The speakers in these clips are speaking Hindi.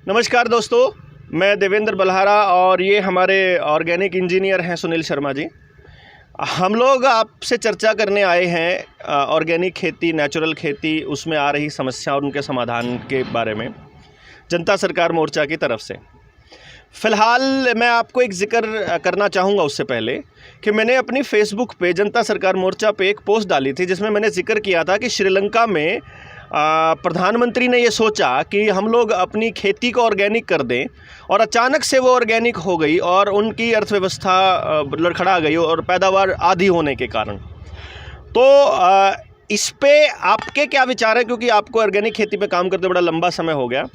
नमस्कार दोस्तों, मैं देवेंद्र बल्हारा और ये हमारे ऑर्गेनिक इंजीनियर हैं सुनील शर्मा जी। हम लोग आपसे चर्चा करने आए हैं ऑर्गेनिक खेती, नेचुरल खेती, उसमें आ रही समस्या और उनके समाधान के बारे में जनता सरकार मोर्चा की तरफ से। फ़िलहाल मैं आपको एक ज़िक्र करना चाहूँगा उससे पहले कि मैंने अपनी फ़ेसबुक पे जनता सरकार मोर्चा पे एक पोस्ट डाली थी जिसमें मैंने ज़िक्र किया था कि श्रीलंका में प्रधानमंत्री ने ये सोचा कि हम लोग अपनी खेती को ऑर्गेनिक कर दें और अचानक से वो ऑर्गेनिक हो गई और उनकी अर्थव्यवस्था लड़खड़ा गई और पैदावार आधी होने के कारण। तो इस पे आपके क्या विचार है, क्योंकि आपको ऑर्गेनिक खेती पे काम करते बड़ा लंबा समय हो गया।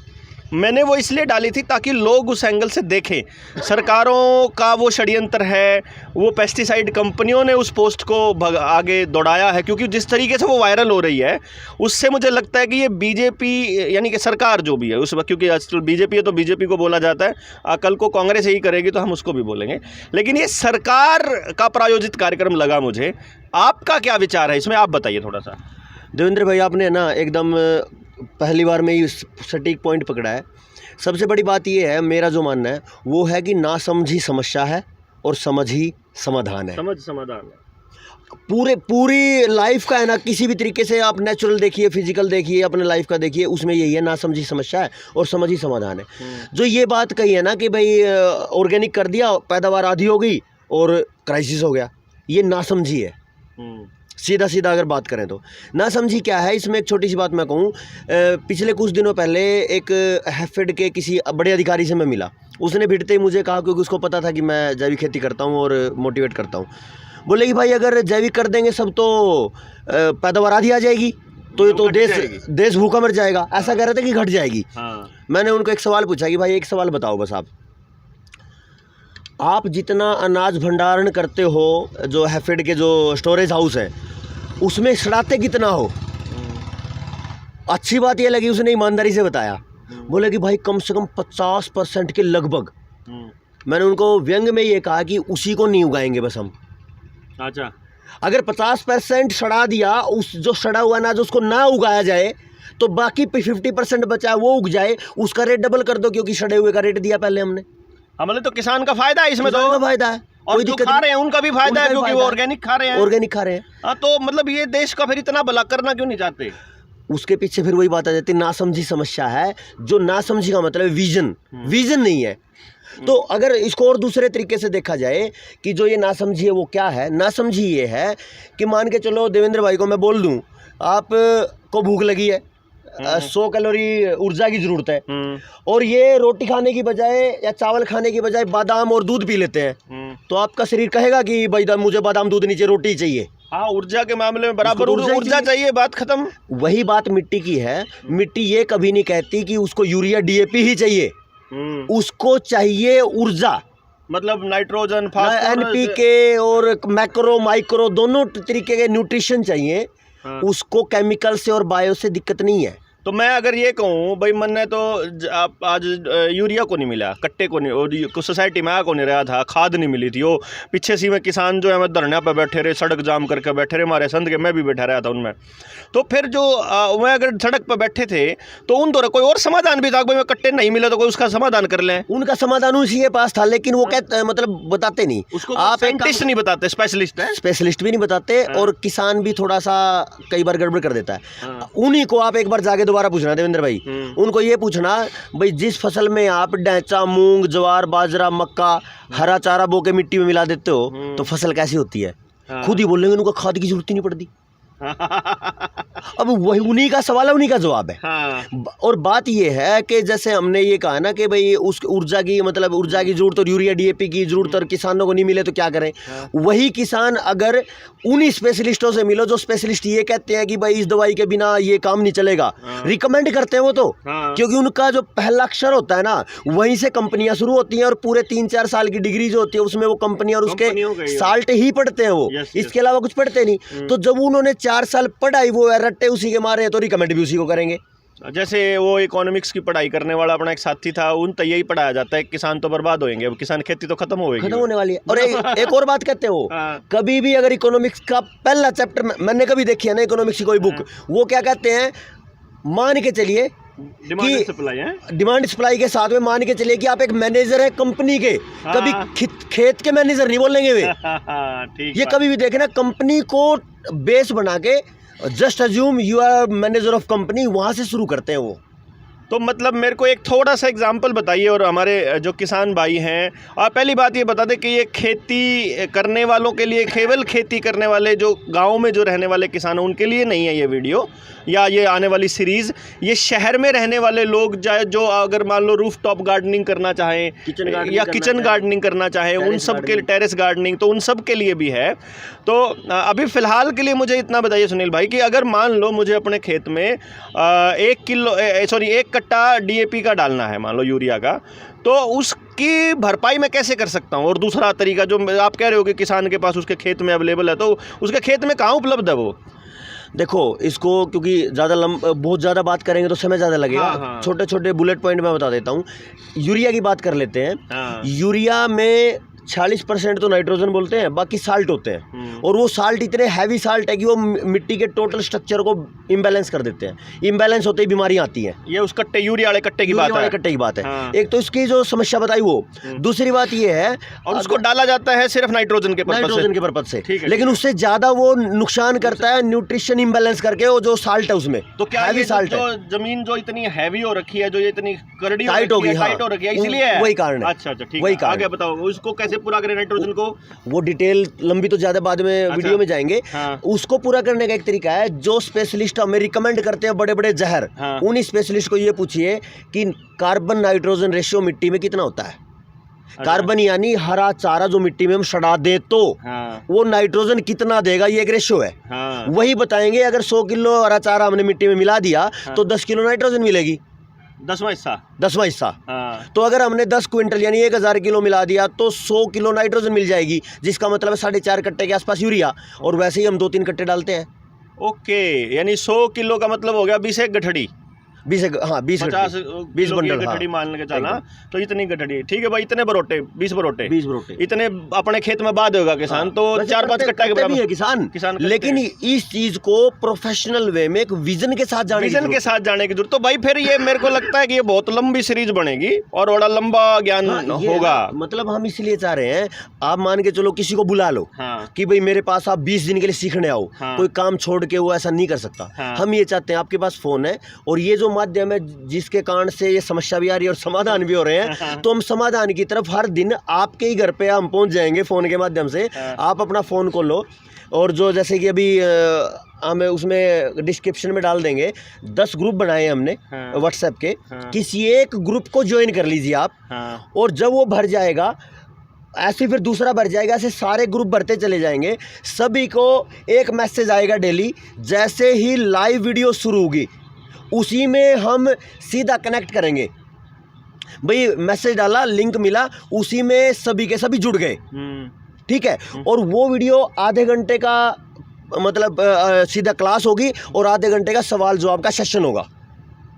मैंने वो इसलिए डाली थी ताकि लोग उस एंगल से देखें सरकारों का वो षड्यंत्र है, वो पेस्टिसाइड कंपनियों ने उस पोस्ट को आगे दौड़ाया है, क्योंकि जिस तरीके से वो वायरल हो रही है उससे मुझे लगता है कि ये बीजेपी यानी कि सरकार जो भी है उस वक्त, क्योंकि आजकल बीजेपी है तो बीजेपी को बोला जाता है, कल को कांग्रेस यही करेगी तो हम उसको भी बोलेंगे, लेकिन ये सरकार का प्रायोजित कार्यक्रम लगा मुझे। आपका क्या विचार है इसमें, आप बताइए थोड़ा सा। देवेंद्र भाई, आपने ना एकदम पहली बार में ही सटीक पॉइंट पकड़ा है। सबसे बड़ी बात ये है, मेरा जो मानना है वो है कि नासमझी समस्या है और समझ ही समाधान है। समझ समाधान है। पूरी लाइफ का है ना, किसी भी तरीके से आप नेचुरल देखिए, फिजिकल देखिए, अपने लाइफ का देखिए, उसमें यही है, नासमझी समस्या है और समझ ही समाधान है। जो ये बात कही है ना कि भाई ऑर्गेनिक कर दिया, पैदावार आधी हो गई और क्राइसिस हो गया, ये नासमझी है। सीधा सीधा अगर बात करें तो ना समझी क्या है। इसमें एक छोटी सी बात मैं कहूँ, पिछले कुछ दिनों पहले एक हैफेड के किसी बड़े अधिकारी से मैं मिला। उसने भिड़ते ही मुझे कहा, क्योंकि उसको पता था कि मैं जैविक खेती करता हूँ और मोटिवेट करता हूँ, बोले कि भाई अगर जैविक कर देंगे सब तो पैदावार आधी आ जाएगी, तो ये तो देश भूखा मर जाएगा। ऐसा कह रहे थे कि घट जाएगी। मैंने उनको एक सवाल पूछा कि भाई एक सवाल बताओ बस, आप जितना अनाज भंडारण करते हो, जो हैफेड के जो स्टोरेज हाउस है उसमें सड़ाते कितना हो। अच्छी बात ये लगी, उसने ईमानदारी से बताया। बोले कि भाई कम से कम 50% के लगभग। मैंने उनको व्यंग में ये कहा कि उसी को नहीं उगाएंगे बस हम। अच्छा, अगर 50% सड़ा दिया, उस जो सड़ा हुआ अनाज उसको ना उगाया जाए तो बाकी 50% बचा वो उग जाए, उसका रेट डबल कर दो, क्योंकि सड़े हुए का रेट दिया पहले हमने। हमारे तो किसान का फायदा है इसमें, तो फायदा है और जो खा रहे हैं उनका भी फायदा है, क्योंकि वो ऑर्गेनिक खा रहे हैं। हाँ, तो मतलब ये देश का फिर इतना भला करना क्यों नहीं चाहते? उसके पीछे फिर वही बात आ जाती है, नासमझी समस्या है। जो नासमझी का मतलब विजन नहीं है। तो अगर इसको और दूसरे तरीके से देखा जाए कि जो ये नासमझी है वो क्या है, नासमझी ये है कि मान के चलो देवेंद्र भाई को मैं बोल दूं, आप को भूख लगी है, 100 कैलोरी ऊर्जा की जरूरत है, और ये रोटी खाने की बजाय या चावल खाने की बजाय बादाम और दूध पी लेते हैं, तो आपका शरीर कहेगा कि भाई मुझे बादाम दूध नीचे रोटी चाहिए। हाँ, ऊर्जा के मामले में बराबर ऊर्जा चाहिए, बात खत्म। वही बात मिट्टी की है। मिट्टी ये कभी नहीं कहती कि उसको यूरिया डीएपी ही चाहिए, उसको चाहिए ऊर्जा, मतलब नाइट्रोजन, एनपीके और मैक्रो माइक्रो दोनों तरीके के न्यूट्रिशन चाहिए। उसको केमिकल से और बायो से दिक्कत नहीं है। तो मैं अगर ये कहूँ भाई, मैंने तो आज यूरिया को नहीं मिला, कट्टे को नहीं, और सोसाइटी में को नहीं रहा था, खाद नहीं मिली थी, वो पीछे सी में किसान जो है मैं धरने पे बैठे रहे, सड़क जाम करके बैठे रहे, हमारे संत के, मैं भी बैठा रहा था उनमें। तो फिर जो वह अगर सड़क पर बैठे थे तो उन दौरान कोई और समाधान भी था, भाई मैं कट्टे नहीं मिला तो कोई उसका समाधान कर लें। उनका समाधान उसी के पास था, लेकिन वो कहते मतलब बताते नहीं उसको, आप साइंटिस्ट नहीं बताते, स्पेशलिस्ट भी नहीं बताते, और किसान भी थोड़ा सा कई बार गड़बड़ कर देता है। उन्हीं को आप एक बार जाके दोबारा पूछना देवेंद्र भाई, उनको ये पूछना भाई जिस फसल में आप डैचा, मूंग, ज्वार, बाजरा, मक्का, हरा चारा बो के मिट्टी में मिला देते हो तो फसल कैसी होती है? खुद ही बोलेंगे उनको खाद की जरूरत ही नहीं पड़ती। अब वही उन्हीं का सवाल है, उन्हीं का जवाब है। हाँ। और बात ये है कि जैसे हमने ये कहा ना कि भाई उस ऊर्जा की मतलब ऊर्जा की जरूरत और यूरिया डीएपी की जरूरत और किसानों को नहीं मिले तो क्या करें? हाँ। वही किसान अगर उन्हीं स्पेशलिस्टों से मिलो जो स्पेशलिस्ट ये कहते हैं कि भाई इस दवाई के बिना ये काम नहीं चलेगा, रिकमेंड करते हैं वो तो। हाँ। क्योंकि उनका जो पहला अक्षर होता है ना, वहीं से कंपनियां शुरू होती हैं और पूरे 3-4 साल की डिग्री जो होती है उसमें वो कंपनियां और उसके साल्ट ही पढ़ते हैं वो, इसके अलावा कुछ पढ़ते नहीं। तो जब उन्होंने 4 साल पढ़ाई वो रट्टे उसी के मारे हैं तो रिकमेंड भी उसी को करेंगे। जैसे वो इकोनॉमिक्स की पढ़ाई करने वाला अपना एक साथी था, उन तो यही पढ़ाया जाता है किसान तो बर्बाद होंगे, अब किसान खेती तो खत्म होने वाली है। और एक और बात कहते हो, कभी भी अगर इकोनॉमिक्स का पहला चैप्टर मैंने कभी देखी है ना, इकोनॉमिक्स की कोई बुक, वो क्या कहते हैं, मान के चलिए डिमांड सप्लाई है। डिमांड सप्लाई के साथ में मान के चलिए कि आप एक मैनेजर है कंपनी के, कभी खेत के मैनेजर नहीं बोलेंगे वे। ठीक ये कभी भी देखे ना, कंपनी को बेस बना के just assume you are manager of company, वहां से शुरू करते हैं वो। तो मतलब मेरे को एक थोड़ा सा एग्जांपल बताइए, और हमारे जो किसान भाई हैं, और पहली बात ये बता दें कि ये खेती करने वालों के लिए, केवल खेती करने वाले जो गांव में जो रहने वाले किसान हैं उनके लिए नहीं है ये वीडियो या ये आने वाली सीरीज़। ये शहर में रहने वाले लोग जो अगर मान लो रूफ टॉप गार्डनिंग करना चाहें या किचन गार्डनिंग करना चाहें, उन सब के, टेरेस गार्डनिंग, तो उन सब के लिए भी है। तो अभी फ़िलहाल के लिए मुझे इतना बताइए सुनील भाई कि अगर मान लो मुझे अपने खेत में 1 कट्टा DAP का डालना है, मान लो यूरिया का, तो उसकी भरपाई मैं कैसे कर सकता हूँ? और दूसरा तरीका जो आप कह रहे हो कि किसान के पास उसके खेत में अवेलेबल है, तो उसके खेत में कहाँ उपलब्ध है वो? देखो इसको, क्योंकि बहुत ज़्यादा बात करेंगे तो समय ज़्यादा लगेगा। छोटे छोटे बुलेट पॉइंट में बता देता हूँ। यूरिया की बात कर लेते हैं। यूरिया में 40% तो नाइट्रोजन बोलते हैं, बाकी साल्ट होते हैं, और वो साल्ट इतने हैवी साल्ट है कि वो मिट्टी के टोटल स्ट्रक्चर को इम्बैलेंस कर देते हैं। इम्बैलेंस होते ही बीमारियां आती हैं। ये उस कट्टे, यूरिया वाले कट्टे की बात है। एक तो इसकी जो समस्या बताई वो, दूसरी बात ये है, और उसको डाला जाता है सिर्फ नाइट्रोजन के पर्पज से, लेकिन उससे ज्यादा वो नुकसान करता है न्यूट्रिशन इम्बैलेंस करके, वो जो साल्ट है उसमें। तो क्या हैवी साल्ट है, जमीन जो इतनी हैवी हो रखी है, जो ये इतनी करड़ी टाइट हो रखी है, इसलिए वही कारण है। अच्छा ठीक है, आगे बताओ उसको कैसे पूरा करें नाइट्रोजन को? वो डिटेल लंबी तो ज्यादा बाद में वीडियो में जाएंगे। उसको पूरा करने का एक तरीका है, जो स्पेशलिस्ट हमें रिकमेंड करते हैं बड़े बड़े जहर, उन स्पेशलिस्ट को ये पूछिए कि कार्बन नाइट्रोजन रेशियो मिट्टी में कितना होता है। कार्बन यानी हरा चारा जो मिट्टी में हम सड़ा दे तो वो नाइट्रोजन कितना देगा, ये एक रेशियो है। वही बताएंगे। अगर 100 किलो हरा चारा हमने मिट्टी में मिला दिया तो 10 किलो नाइट्रोजन मिलेगी, 10वां हिस्सा। तो अगर हमने 10 क्विंटल यानी 1000 किलो मिला दिया तो 100 किलो नाइट्रोजन मिल जाएगी, जिसका मतलब है 4.5 कट्टे के आसपास यूरिया। और वैसे ही हम 2-3 कट्टे डालते हैं। ओके, यानी 100 किलो का मतलब हो गया 20 एक गठड़ी, 20 बंडल गठड़ी मान के चलना, तो इतनी गठड़ी। ठीक है भाई, इतने बरोटे 20 बरोटे इतने अपने खेत में बाद होगा किसान, तो 4-5 कट्टा के बराबर है किसान। लेकिन इस चीज को प्रोफेशनल वे में एक विजन के साथ जाने की जरूरत। तो भाई फिर ये मेरे को लगता है कि ये बहुत लंबी सीरीज बनेगी और बड़ा लंबा ज्ञान होगा। मतलब हम इसलिए चाह रहे हैं, आप मान के चलो किसी को बुला लो कि भाई मेरे पास आप 20 दिन के लिए सीखने आओ, कोई काम छोड़ के वो ऐसा नहीं कर सकता। हम ये चाहते हैं आपके पास फोन है और ये जो माध्यम है जिसके कारण से ये समस्या भी आ रही है और समाधान भी हो रहे हैं, तो हम समाधान की तरफ हर दिन आपके ही घर पे हम पहुंच जाएंगे फोन के माध्यम से। आप अपना फोन को लो, और जो जैसे कि अभी हमें उसमें डिस्क्रिप्शन में डाल देंगे, 10 ग्रुप बनाए हमने व्हाट्सएप के। किसी एक ग्रुप को ज्वाइन कर लीजिए आप, और जब वो भर जाएगा ऐसे फिर दूसरा भर जाएगा, ऐसे सारे ग्रुप भरते चले जाएंगे। सभी को एक मैसेज आएगा डेली, जैसे ही लाइव वीडियो शुरू होगी उसी में हम सीधा कनेक्ट करेंगे। भाई मैसेज डाला, लिंक मिला, उसी में सभी के सभी जुड़ गए। ठीक है, और वो वीडियो आधे घंटे का मतलब सीधा क्लास होगी और आधे घंटे का सवाल जवाब का सेशन होगा।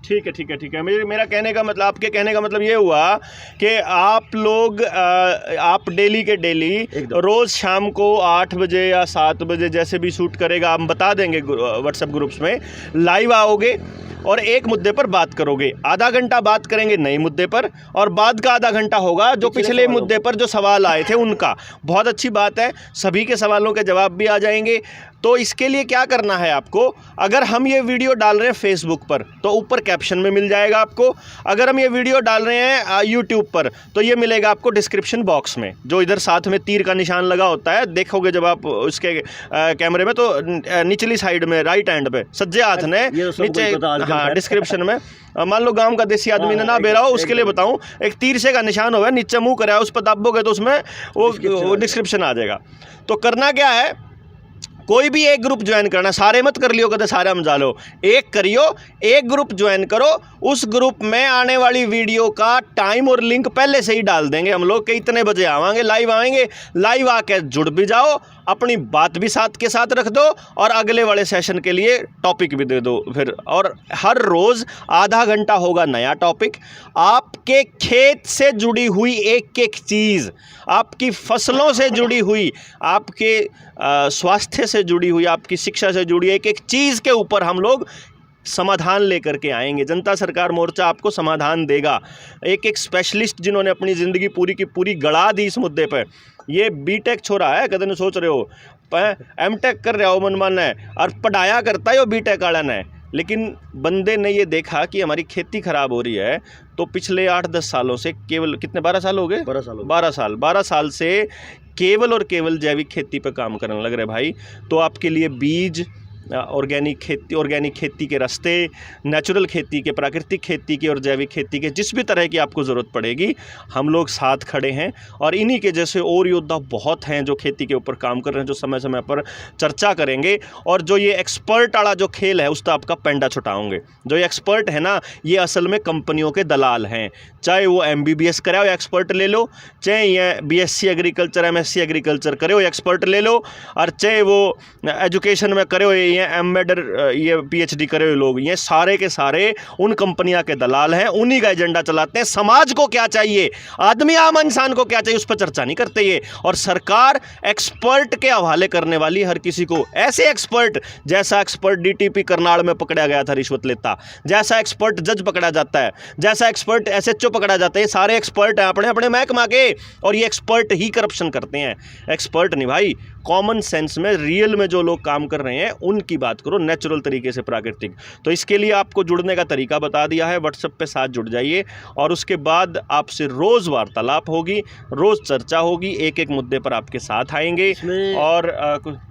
ठीक है। मेरा कहने का मतलब, आपके कहने का मतलब ये हुआ कि आप लोग आप डेली के डेली रोज़ शाम को 8 बजे या 7 बजे जैसे भी शूट करेगा, हम बता देंगे व्हाट्सएप ग्रुप्स में, लाइव आओगे और एक मुद्दे पर बात करोगे। आधा घंटा बात करेंगे नए मुद्दे पर, और बाद का आधा घंटा होगा जो पिछले मुद्दे पर जो सवाल आए थे उनका। बहुत अच्छी बात है, सभी के सवालों के जवाब भी आ जाएंगे। तो इसके लिए क्या करना है आपको, अगर हम ये वीडियो डाल रहे हैं फेसबुक पर तो ऊपर कैप्शन में मिल जाएगा आपको। अगर हम ये वीडियो डाल रहे हैं यूट्यूब पर तो ये मिलेगा आपको डिस्क्रिप्शन बॉक्स में, जो इधर साथ में तीर का निशान लगा होता है, देखोगे जब आप उसके कैमरे में, तो निचली साइड में राइट हैंड पे सज्जे हाथ ने नीचे, हाँ डिस्क्रिप्शन में, मान लो गांव का देसी आदमी ने ना बेरा हो, उसके लिए बताऊं, एक तीर से का निशान होगा, नीचे मुंह कराया, उस पर दाबोगे तो उसमें वो डिस्क्रिप्शन आ जाएगा। तो करना क्या है, कोई भी एक ग्रुप ज्वाइन करना, सारे मत कर लियो, कहते सारे हम जालो, एक करियो, एक ग्रुप ज्वाइन करो। उस ग्रुप में आने वाली वीडियो का टाइम और लिंक पहले से ही डाल देंगे हम लोग कि इतने बजे आवाएंगे, लाइव आएंगे। लाइव आके जुड़ भी जाओ, अपनी बात भी साथ के साथ रख दो और अगले वाले सेशन के लिए टॉपिक भी दे दो फिर। और हर रोज़ आधा घंटा होगा नया टॉपिक, आपके खेत से जुड़ी हुई एक एक चीज़, आपकी फसलों से जुड़ी हुई, आपके स्वास्थ्य से जुड़ी हुई, आपकी शिक्षा से जुड़ी एक एक चीज़ के ऊपर हम लोग समाधान लेकर के आएंगे। जनता सरकार मोर्चा आपको समाधान देगा। एक एक स्पेशलिस्ट जिन्होंने अपनी ज़िंदगी पूरी की पूरी गड़ा दी इस मुद्दे पर, ये बीटेक छोरा है, कदम सोच रहे हो एमटेक कर रहा हो मनमान है और पढ़ाया करता है वो बीटेक वाला ने, लेकिन बंदे ने ये देखा कि हमारी खेती ख़राब हो रही है, तो पिछले 8-10 सालों से केवल कितने 12 साल हो गए 12 साल से केवल और केवल जैविक खेती पे काम करने लग रहे भाई। तो आपके लिए बीज, ऑर्गेनिक खेती के रास्ते, नेचुरल खेती के, प्राकृतिक खेती के और जैविक खेती के, जिस भी तरह की आपको ज़रूरत पड़ेगी हम लोग साथ खड़े हैं। और इन्हीं के जैसे और योद्धा बहुत हैं जो खेती के ऊपर काम कर रहे हैं, जो समय समय पर चर्चा करेंगे। और जो ये एक्सपर्ट वाला जो खेल है उसका आपका पेंडा छुटाओगे। जो ये एक्सपर्ट है ना, ये असल में कंपनियों के दलाल हैं। चाहे वो MBBS करे हो एक्सपर्ट ले लो, चाहे ये BSc एग्रीकल्चर MSc एग्रीकल्चर करे हो एक्सपर्ट ले लो, और चाहे वो एजुकेशन में करे हो एम.एड ये PhD करे हुए लोग, ये सारे के सारे उन कंपनियां के दलाल हैं, उन्हीं का एजेंडा चलाते हैं। समाज को क्या चाहिए, आदमी आम इंसान को क्या चाहिए, उस पर चर्चा नहीं करते ये। और सरकार एक्सपर्ट के हवाले करने वाली हर किसी को, ऐसे एक्सपर्ट जैसा एक्सपर्ट DTP करनाल में पकड़ा गया था रिश्वत लेता, जैसा एक्सपर्ट जज पकड़ा जाता है, जैसा एक्सपर्ट SHO पकड़ा जाता है, ये सारे एक्सपर्ट हैं अपने अपने महकमा के, और ये एक्सपर्ट ही करप्शन करते हैं। एक्सपर्ट नहीं भाई, कॉमन सेंस में रियल में जो लोग काम कर रहे हैं उनकी बात करो, नेचुरल तरीके से, प्राकृतिक। तो इसके लिए आपको जुड़ने का तरीका बता दिया है, व्हाट्सएप पे साथ जुड़ जाइए, और उसके बाद आपसे रोज़ वार्तालाप होगी, रोज़ चर्चा होगी, एक एक मुद्दे पर आपके साथ आएंगे। और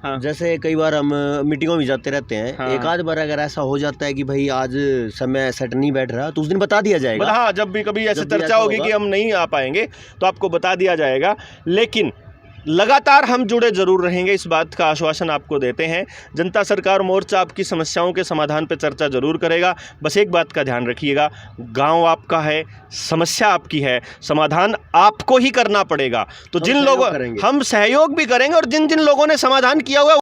हाँ, जैसे कई बार हम मीटिंगों में जाते रहते हैं, हाँ, एक आध बार अगर ऐसा हो जाता है कि भाई आज समय सेट नहीं बैठ रहा, तो उस दिन बता दिया जाएगा। हाँ, जब भी कभी ऐसे चर्चा होगी कि हम नहीं आ पाएंगे तो आपको बता दिया जाएगा। लेकिन लगातार हम जुड़े जरूर रहेंगे, इस बात का आश्वासन आपको देते हैं। जनता सरकार मोर्चा आपकी समस्याओं के समाधान पर चर्चा जरूर करेगा। बस एक बात का ध्यान रखिएगा, गांव आपका है, समस्या आपकी है, समाधान आपको ही करना पड़ेगा। तो जिन लोगों हम सहयोग भी करेंगे, और जिन जिन लोगों ने समाधान किया हुआ